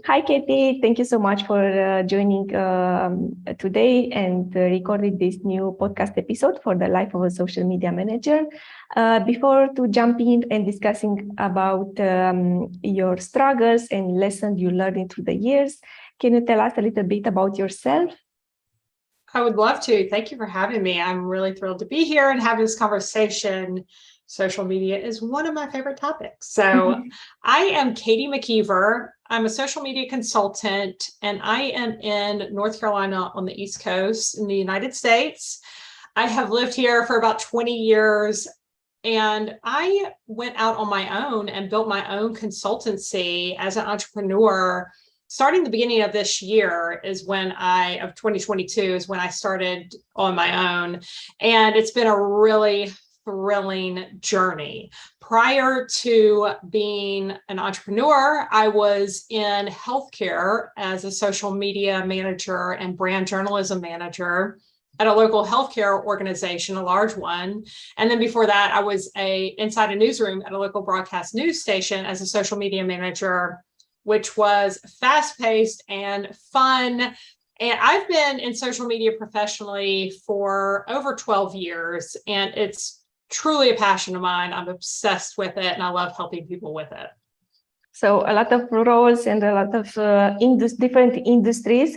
Hi, Katie. Thank you so much for joining today and recording this new podcast episode for the life of a social media manager. Before to jump in and discussing about your struggles and lessons you learned through the years, can you tell us a little bit about yourself? I would love to. Thank you for having me. I'm really thrilled to be here and have this conversation. Social media is one of my favorite topics. So I am Katie McKiever. I'm a social media consultant, and I am in North Carolina on the East Coast in the United States. I have lived here for about 20 years, and I went out on my own and built my own consultancy as an entrepreneur. Starting the beginning of this year of 2022 is when I started on my own. And it's been a really thrilling journey. Prior to being an entrepreneur, I was in healthcare as a social media manager and brand journalism manager at a local healthcare organization, a large one. And then before that, I was inside a newsroom at a local broadcast news station as a social media manager, which was fast-paced and fun. And I've been in social media professionally for over 12 years, and it's truly a passion of mine. I'm obsessed with it, and I love helping people with it. So a lot of roles and a lot of different industries.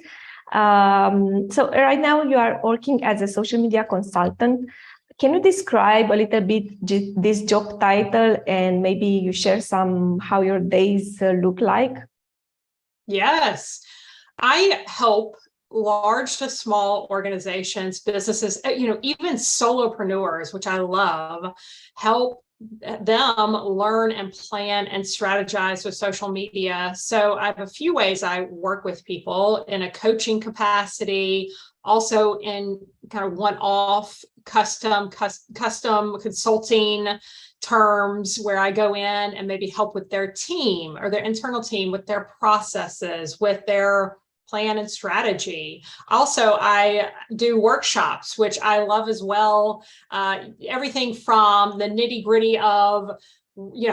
So right now you are working as a social media consultant. Can you describe a little bit this job title, and maybe you share how your days look like? Yes, I help large to small organizations, businesses, even solopreneurs, which I love, help them learn and plan and strategize with social media. So I have a few ways I work with people in a coaching capacity, also in kind of one-off custom consulting terms where I go in and maybe help with their team or their internal team with their processes, with their plan and strategy. Also, I do workshops, which I love as well. Everything from the nitty-gritty of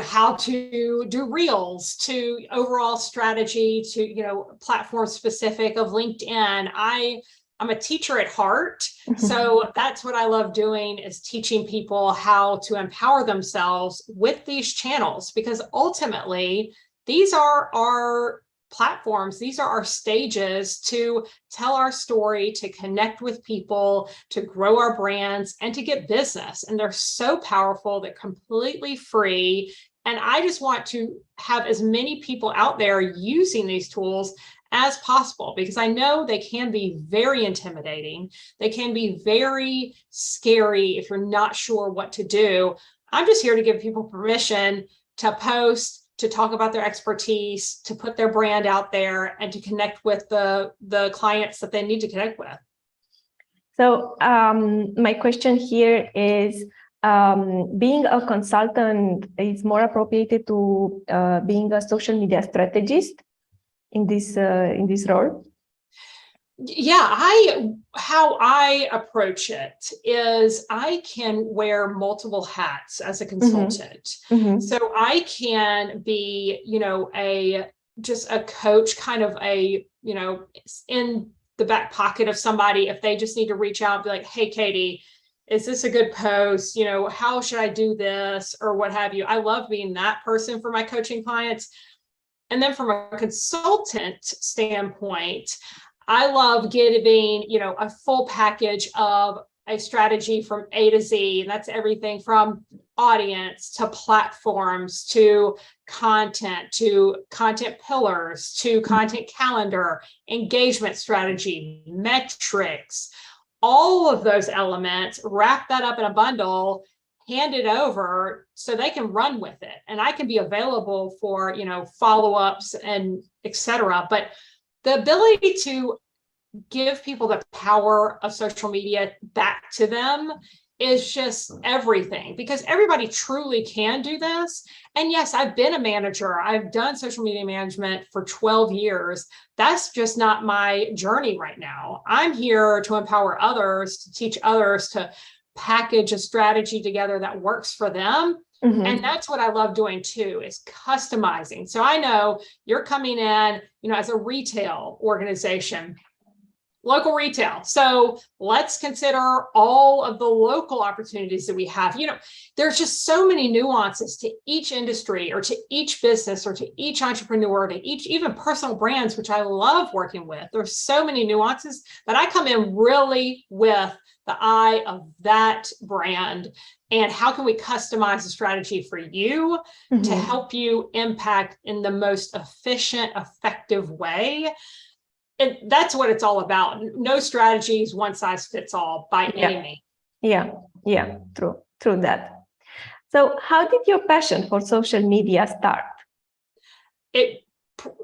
how to do reels to overall strategy to platform specific of LinkedIn. I'm a teacher at heart. So that's what I love doing, is teaching people how to empower themselves with these channels, because ultimately these are our platforms. These are our stages to tell our story, to connect with people, to grow our brands, and to get business. And they're so powerful. They're completely free. And I just want to have as many people out there using these tools as possible, because I know they can be very intimidating. They can be very scary if you're not sure what to do. I'm just here to give people permission to post, to talk about their expertise, to put their brand out there, and to connect with the clients that they need to connect with. So my question here is, being a consultant is more appropriate to being a social media strategist in this role? Yeah, how I approach it is I can wear multiple hats as a consultant. Mm-hmm. So I can be, just a coach, kind of in the back pocket of somebody if they just need to reach out and be like, hey, Katie, is this a good post? How should I do this, or what have you? I love being that person for my coaching clients. And then from a consultant standpoint, I love giving, a full package of a strategy from A to Z. And that's everything from audience to platforms to content pillars to content calendar, engagement strategy, metrics, all of those elements, wrap that up in a bundle, hand it over so they can run with it. And I can be available for, follow-ups and et cetera. But the ability to give people the power of social media back to them is just everything, because everybody truly can do this. And yes, I've been a manager. I've done social media management for 12 years. That's just not my journey right now. I'm here to empower others, to teach others, to package a strategy together that works for them And that's what I love doing too, is customizing. So I know you're coming in, as a retail organization, local retail. So let's consider all of the local opportunities that we have. There's just so many nuances to each industry or to each business or to each entrepreneur, to each, even personal brands, which I love working with. There's so many nuances that I come in really with the eye of that brand. And how can we customize a strategy for you to help you impact in the most efficient, effective way? And that's what it's all about. No strategies, one size fits all by any means. Yeah, true that. So how did your passion for social media start?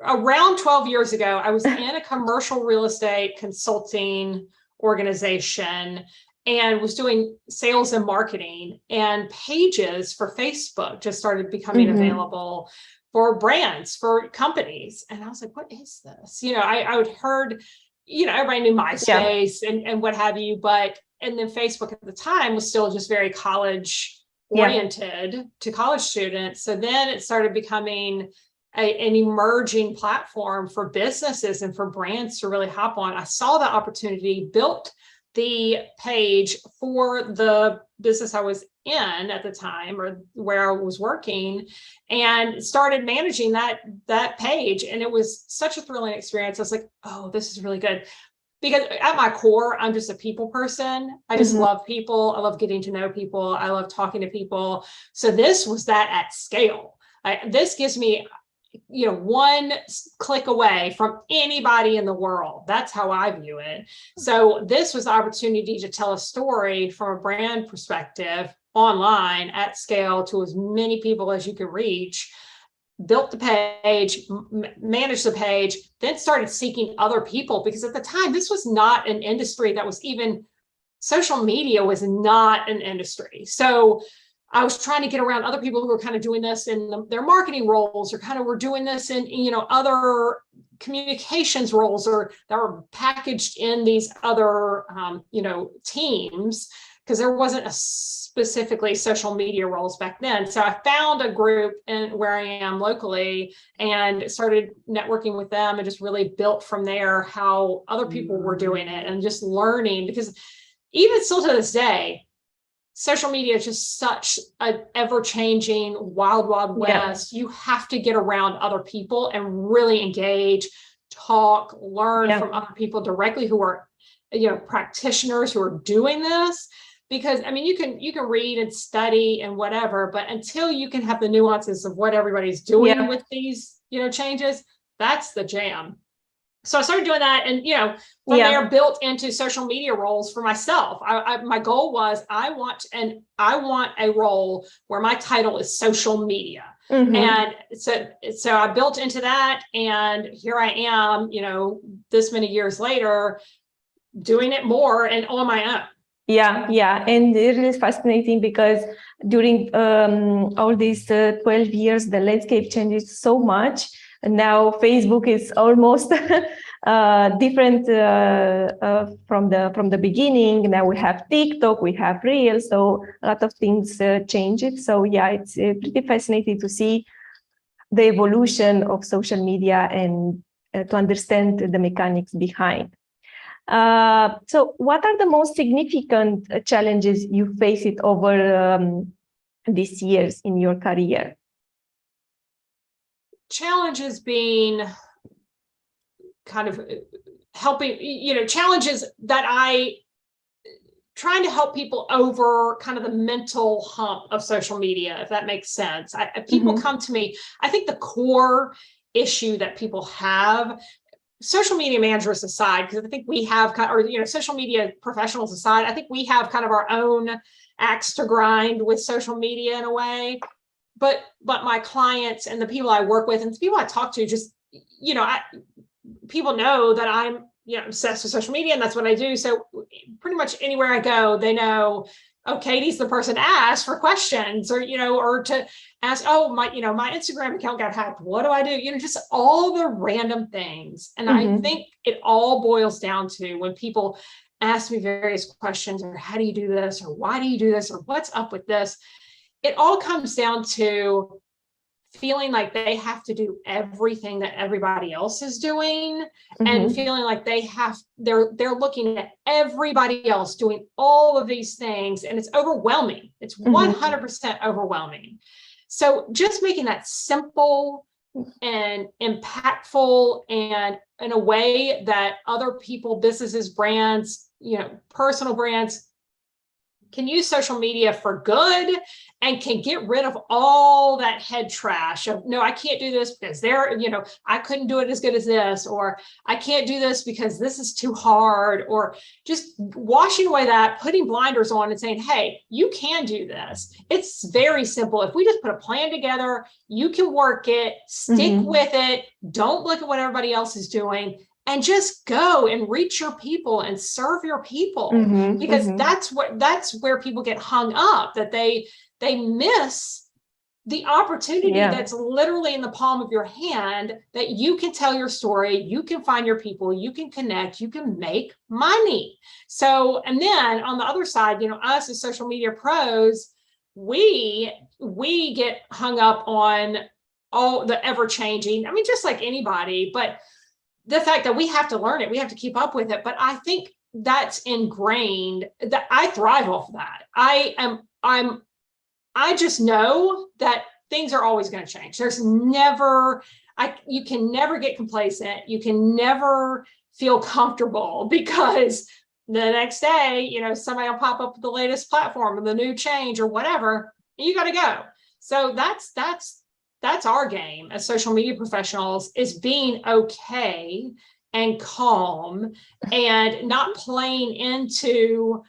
Around 12 years ago, I was in a commercial real estate consulting organization and was doing sales and marketing, and pages for Facebook just started becoming available for brands, for companies. And I was like, what is this? I would heard, everybody knew MySpace and what have you, and then Facebook at the time was still just very college oriented to college students. So then it started becoming an emerging platform for businesses and for brands to really hop on. I saw the opportunity, built the page for the business I was in at the time, or where I was working, and started managing that page. And it was such a thrilling experience. I was like, oh, this is really good. Because at my core, I'm just a people person. I just love people. I love getting to know people. I love talking to people. So this was that at scale. This gives me, one click away from anybody in the world. That's how I view it. So this was the opportunity to tell a story from a brand perspective online at scale to as many people as you could reach. Built the page, managed the page, then started seeking other people, because at the time, this was not an industry that was even, social media was not an industry. So I was trying to get around other people who were kind of doing this in their marketing roles, or kind of were doing this in, other communications roles, or that were packaged in these other, teams, because there wasn't a specifically social media roles back then. So I found a group where I am locally and started networking with them, and just really built from there how other people were doing it, and just learning, because even still to this day, social media is just such an ever-changing wild west. You have to get around other people and really engage, talk, learn from other people directly who are, practitioners who are doing this. Because you can read and study and whatever, but until you can have the nuances of what everybody's doing with these, changes, that's the jam. So I started doing that, and from there, built into social media roles for myself. My goal was I want a role where my title is social media, and so I built into that, and here I am, this many years later, doing it more and on my own. Yeah, and it is fascinating because during all these 12 years, the landscape changes so much. And now Facebook is almost different from the beginning. Now we have TikTok, we have Reels, so a lot of things changed. So it's pretty fascinating to see the evolution of social media and to understand the mechanics behind. So what are the most significant challenges you faced over these years in your career? Challenges being kind of helping, challenges that trying to help people over kind of the mental hump of social media, if that makes sense. People come to me, I think the core issue that people have, social media managers aside, because I think we have, social media professionals aside, I think we have kind of our own axe to grind with social media in a way. But my clients and the people I work with and the people I talk to, just, people know that I'm, obsessed with social media, and that's what I do. So pretty much anywhere I go, they know, oh, Katie's the person to ask for questions, or, or to ask, oh, my Instagram account got hacked. What do I do? Just all the random things. And I think it all boils down to when people ask me various questions, or how do you do this? Or why do you do this? Or what's up with this? it all comes down to feeling like they have to do everything that everybody else is doing, and feeling like they're looking at everybody else doing all of these things, and it's overwhelming. It's 100% overwhelming. So just making that simple and impactful, and in a way that other people, businesses, brands, personal brands can use social media for good, and can get rid of all that head trash of, no, I can't do this because I couldn't do it as good as this, or I can't do this because this is too hard, or just washing away that, putting blinders on and saying, hey, you can do this. It's very simple. If we just put a plan together, you can work it, stick with it. Don't look at what everybody else is doing, and just go and reach your people and serve your people, because that's where people get hung up, that they miss the opportunity that's literally in the palm of your hand, that you can tell your story, you can find your people, you can connect, you can make money. So, and then on the other side, us as social media pros, we get hung up on all the ever changing. I mean, just like anybody, but the fact that we have to learn it, we have to keep up with it. But I think that's ingrained, that I thrive off of that. I just know that things are always going to change. You can never get complacent. You can never feel comfortable, because the next day, somebody will pop up with the latest platform or the new change or whatever, and you got to go. So that's our game as social media professionals, is being okay and calm, and not playing into,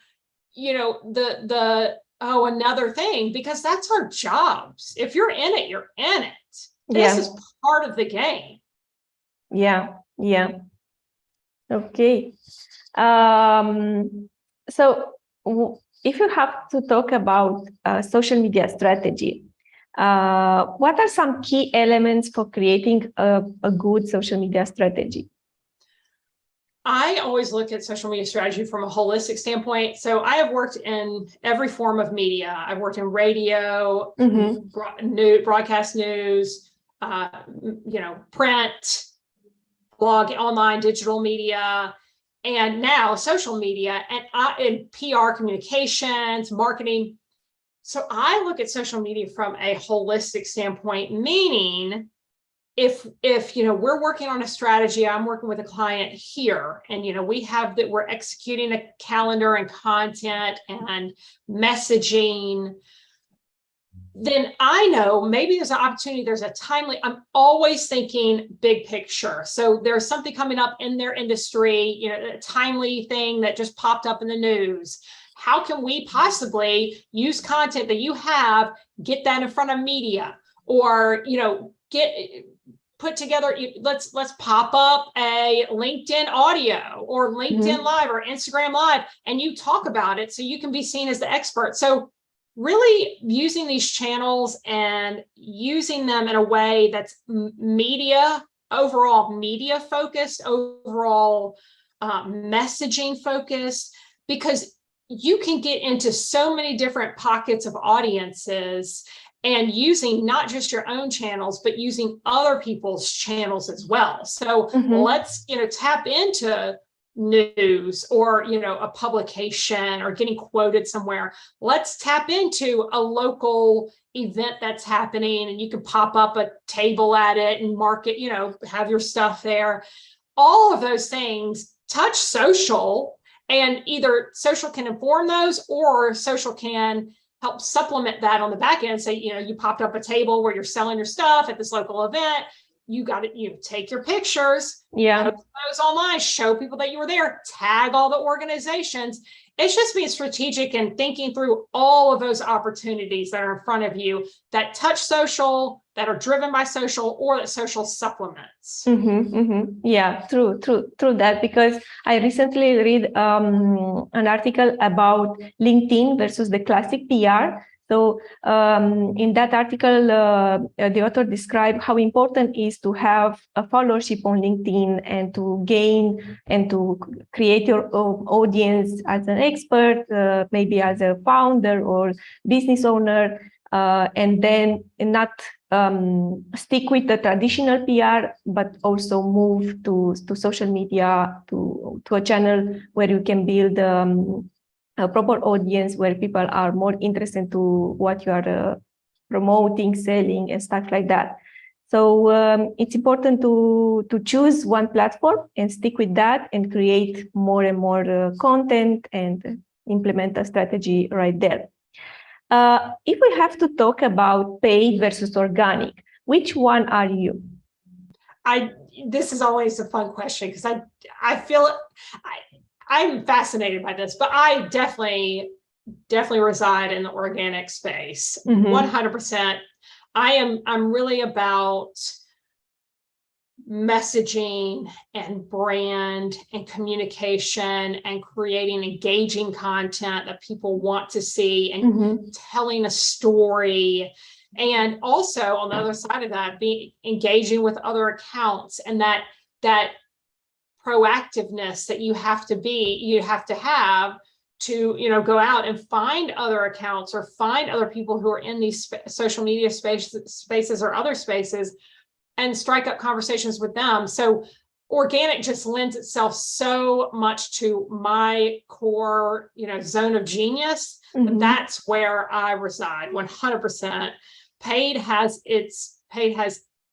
another thing, because that's our jobs. If you're in it, you're in it. This is part of the game. Yeah. Okay. So if you have to talk about social media strategy, what are some key elements for creating a good social media strategy? I always look at social media strategy from a holistic standpoint. So I have worked in every form of media. I've worked in radio, broadcast news, print, blog, online, digital media, and now social media, and PR, communications, marketing. So I look at social media from a holistic standpoint, meaning if we're working on a strategy, I'm working with a client here, and we're executing a calendar and content and messaging, then I know maybe there's an opportunity, I'm always thinking big picture. So there's something coming up in their industry, a timely thing that just popped up in the news. How can we possibly use content that you have, get that in front of media, or, put together, let's pop up a LinkedIn audio or LinkedIn Live or Instagram Live, and you talk about it so you can be seen as the expert. So really using these channels and using them in a way that's overall media focused, overall messaging focused, because you can get into so many different pockets of audiences, and using not just your own channels, but using other people's channels as well. So let's, tap into news, or, a publication, or getting quoted somewhere. Let's tap into a local event that's happening, and you can pop up a table at it and market, have your stuff there. All of those things touch social, and either social can inform those, or social can help supplement that on the back end. Say, you popped up a table where you're selling your stuff at this local event. You got it. You take your pictures, post those online, show people that you were there, tag all the organizations. It's just being strategic and thinking through all of those opportunities that are in front of you that touch social, that are driven by social, or that social supplements. Yeah, true that, because I recently read an article about LinkedIn versus the classic PR. So in that article, the author described how important it is to have a followership on LinkedIn, and to gain and to create your own audience as an expert, maybe as a founder or business owner. and then not stick with the traditional PR, but also move to social media, to a channel where you can build a proper audience, where people are more interested to what you are promoting, selling, and stuff like that. So it's important to choose one platform and stick with that and create more and more content and implement a strategy right there. If we have to talk about paid versus organic, which one are you? This is always a fun question because I feel I'm fascinated by this, but I definitely reside in the organic space. 100%. I'm really about messaging and brand and communication and creating engaging content that people want to see and telling a story. And also on the other side of that, be engaging with other accounts, and that proactiveness that you have to have to, go out and find other accounts or find other people who are in these social media spaces or other spaces and strike up conversations with them. So organic just lends itself so much to my core, zone of genius. That's where I reside 100%. Paid has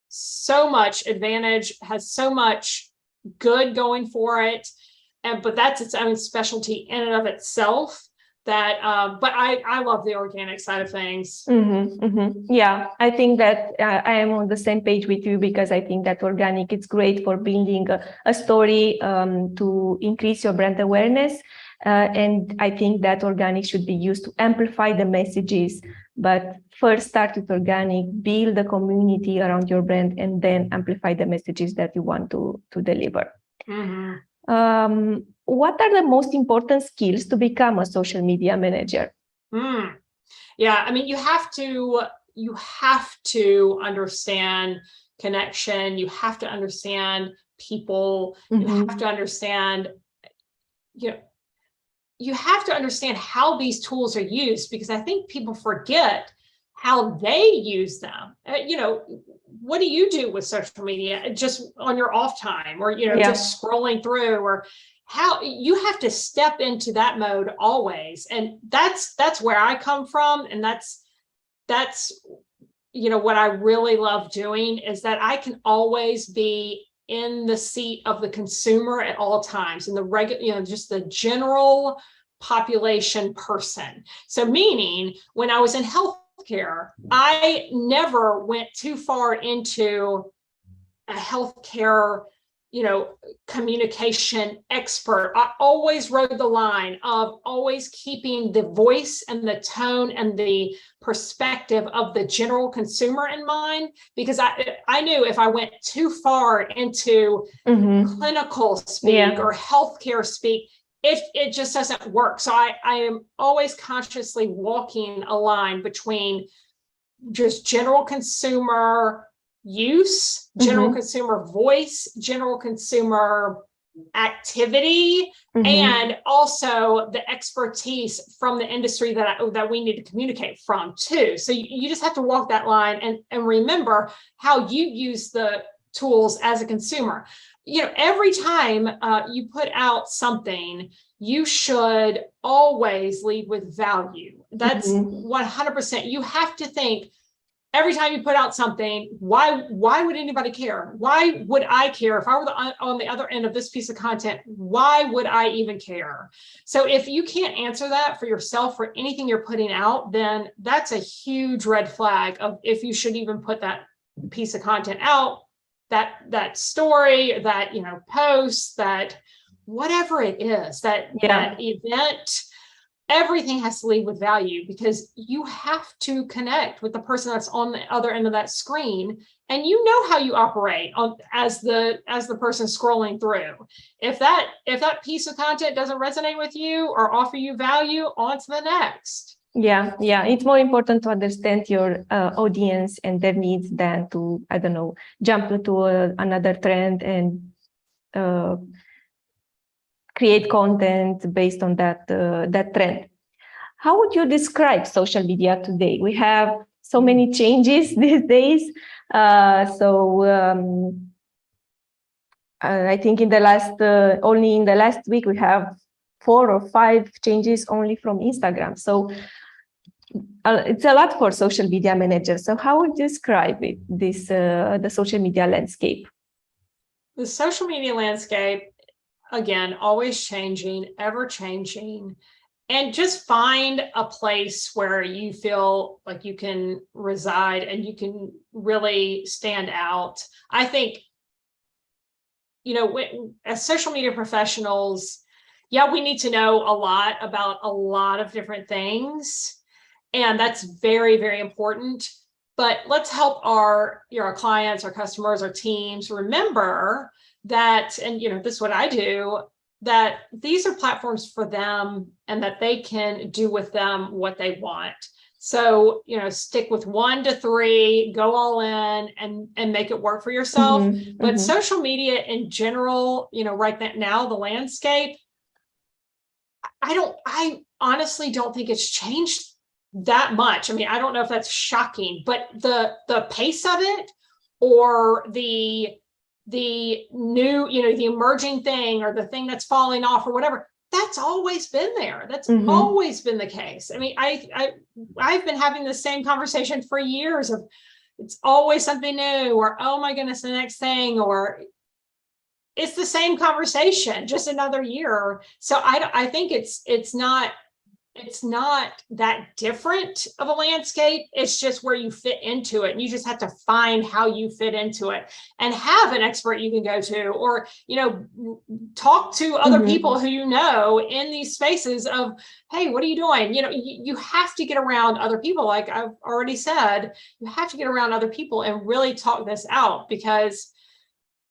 so much advantage, has so much good going for it. But that's its own specialty in and of itself. But I love the organic side of things. Yeah, I think that I am on the same page with you, because I think that organic, it's great for building a story to increase your brand awareness. And I think that organic should be used to amplify the messages. But first start with organic, build a community around your brand, and then amplify the messages that you want to deliver. What are the most important skills to become a social media manager? Yeah, I mean, you have to understand connection. You have to understand people. You have to understand, you have to understand how these tools are used, because I think people forget how they use them. What do you do with social media just on your off time, or just scrolling through, or how you have to step into that mode always. And that's where I come from, and that's what I really love doing, is that I can always be in the seat of the consumer at all times, and the regular, just the general population person. So meaning, when I was in healthcare, I never went too far into a healthcare, communication expert. I always rode the line of always keeping the voice and the tone and the perspective of the general consumer in mind, because I knew if I went too far into clinical speak or healthcare speak, it just doesn't work. So I am always consciously walking a line between just general consumer use, general consumer voice, general consumer activity, and also the expertise from the industry that we need to communicate from too. So you just have to walk that line and remember how you use the tools as a consumer. Every time you put out something, you should always lead with value. That's 100%. You have to think, every time you put out something, why would anybody care? Why would I care? If I were on the other end of this piece of content, why would I even care? So if you can't answer that for yourself for anything you're putting out, then that's a huge red flag of if you should even put that piece of content out, that story, that post, that whatever it is, that event. Everything has to lead with value, because you have to connect with the person that's on the other end of that screen, and how you operate as the person scrolling through. If that piece of content doesn't resonate with you or offer you value, on to the next. Yeah, it's more important to understand your audience and their needs than to, jump into another trend and create content based on that trend. How would you describe social media today? We have so many changes these days. I think only in the last week, we have 4 or 5 changes only from Instagram. So it's a lot for social media managers. So how would you describe it, the social media landscape? The social media landscape, again, always changing, ever changing, and just find a place where you feel like you can reside and you can really stand out. I think, as social media professionals, yeah, we need to know a lot about a lot of different things. And that's very, very important. But let's help our clients, our customers, our teams remember that, and this is what I do, that these are platforms for them and that they can do with them what they want. So, stick with 1 to 3, go all in and make it work for yourself. Mm-hmm. But Mm-hmm. social media in general, right now, the landscape, I honestly don't think it's changed that much. I mean, I don't know if that's shocking, but the pace of it, or the new, the emerging thing, or the thing that's falling off or whatever, that's always been there. That's Mm-hmm. always been the case. I mean, I've been having the same conversation for years of it's always something new, or oh my goodness, the next thing, or it's the same conversation, just another year. So I think it's not that different of a landscape. It's just where you fit into it. And you just have to find how you fit into it and have an expert you can go to, or, talk to other Mm-hmm. people who in these spaces of, hey, what are you doing? You have to get around other people. Like I've already said, you have to get around other people and really talk this out, because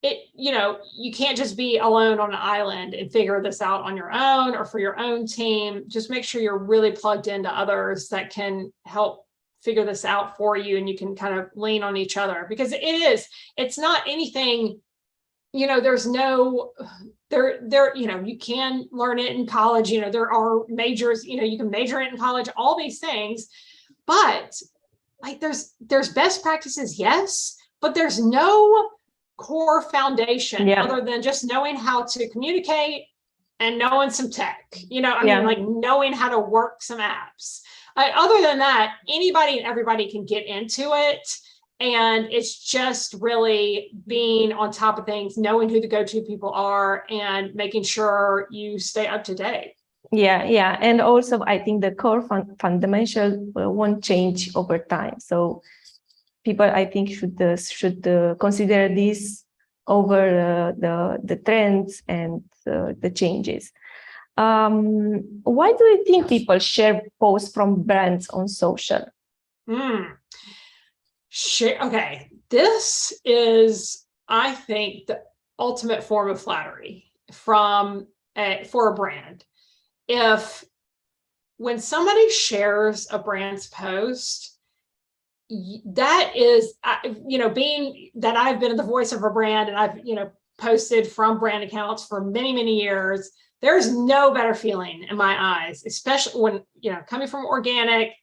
you can't just be alone on an island and figure this out on your own or for your own team. Just make sure you're really plugged into others that can help figure this out for you, and you can kind of lean on each other, because it's not anything, there's no, you can learn it in college, there are majors, you can major it in college, all these things, but like there's best practices, yes, but there's no core foundation other than just knowing how to communicate and knowing some tech, like knowing how to work some apps. Other than that, anybody and everybody can get into it. And it's just really being on top of things, knowing who the go-to people are, and making sure you stay up to date. Yeah. And also, I think the core fundamental won't change over time. So people, I think, should consider this over the trends and the changes. Why do you think people share posts from brands on social? Okay, this is, I think, the ultimate form of flattery for a brand. When somebody shares a brand's post, that is, being that I've been the voice of a brand and I've, posted from brand accounts for many, many years, there's no better feeling in my eyes, especially when, coming from organic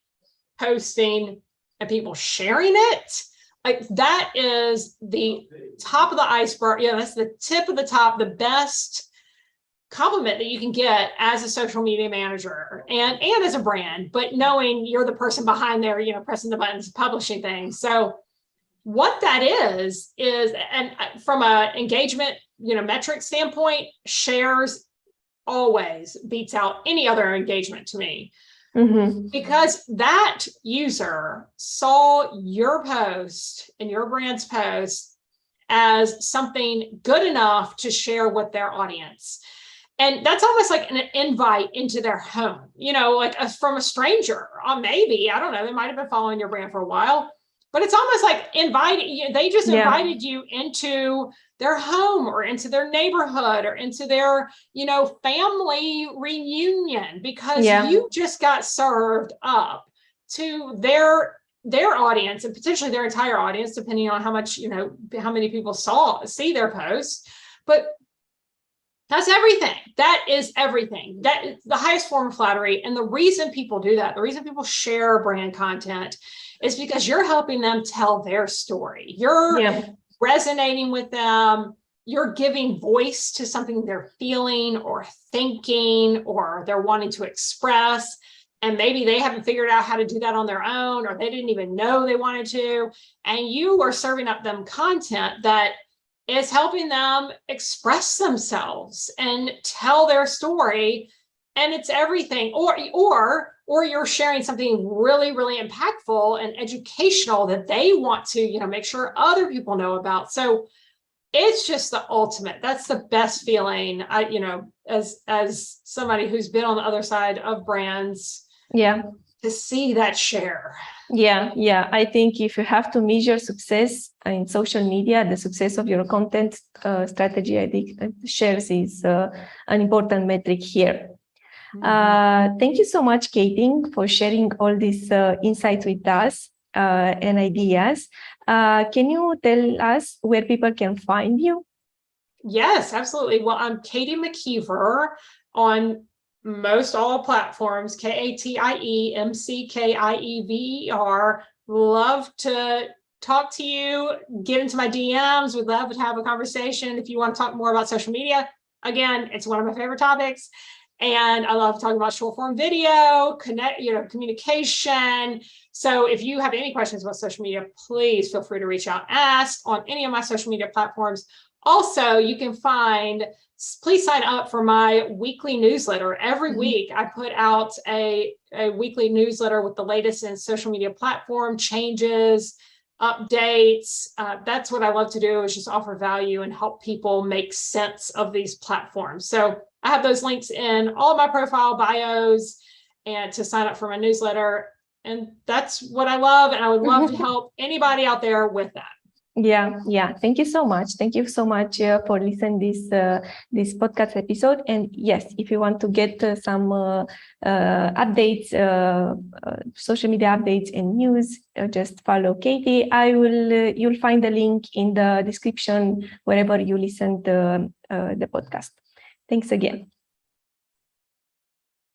posting and people sharing it. Like that is the top of the iceberg. That's the tip of the top, the best compliment that you can get as a social media manager and as a brand, but knowing you're the person behind there, pressing the buttons, publishing things. So what that is, and from a engagement, metric standpoint, shares always beats out any other engagement to me. Mm-hmm. Because that user saw your post and your brand's post as something good enough to share with their audience. And that's almost like an invite into their home, like from a stranger, maybe, I don't know, they might have been following your brand for a while, but it's almost like they just invited you into their home or into their neighborhood or into their, family reunion, because you just got served up to their audience and potentially their entire audience, depending on how much, how many people see their posts. But that's everything. That is everything. That is the highest form of flattery. And the reason people do that, the reason people share brand content, is because you're helping them tell their story. You're resonating with them. You're giving voice to something they're feeling or thinking or they're wanting to express. And maybe they haven't figured out how to do that on their own, or they didn't even know they wanted to. And you are serving up them content that is helping them express themselves and tell their story. And it's everything. Or you're sharing something really, really impactful and educational that they want to, make sure other people know about. So it's just the ultimate. That's the best feeling. As somebody who's been on the other side of brands, to see that share. I think if you have to measure success in social media, the success of your content strategy, I think shares is an important metric here. Thank you so much, Katie, for sharing all these insights with us and ideas. Can you tell us where people can find you? Yes, absolutely. Well, I'm Katie McKiever on most all platforms, KATIEMCKIEVER. Love to talk to you, get into my DMs. We'd love to have a conversation. If you want to talk more about social media, again, it's one of my favorite topics. And I love talking about short form video, communication. So if you have any questions about social media, please feel free to reach out, ask on any of my social media platforms. Also, you can please sign up for my weekly newsletter. Every week I put out a weekly newsletter with the latest in social media platform changes, updates. That's what I love to do, is just offer value and help people make sense of these platforms. So I have those links in all of my profile bios and to sign up for my newsletter. And that's what I love. And I would love to help anybody out there with that. Thank you so much. Thank you so much for listening this podcast episode. And yes, if you want to get some updates, social media updates and news, just follow Katie. You'll find the link in the description wherever you listen to the podcast. Thanks again.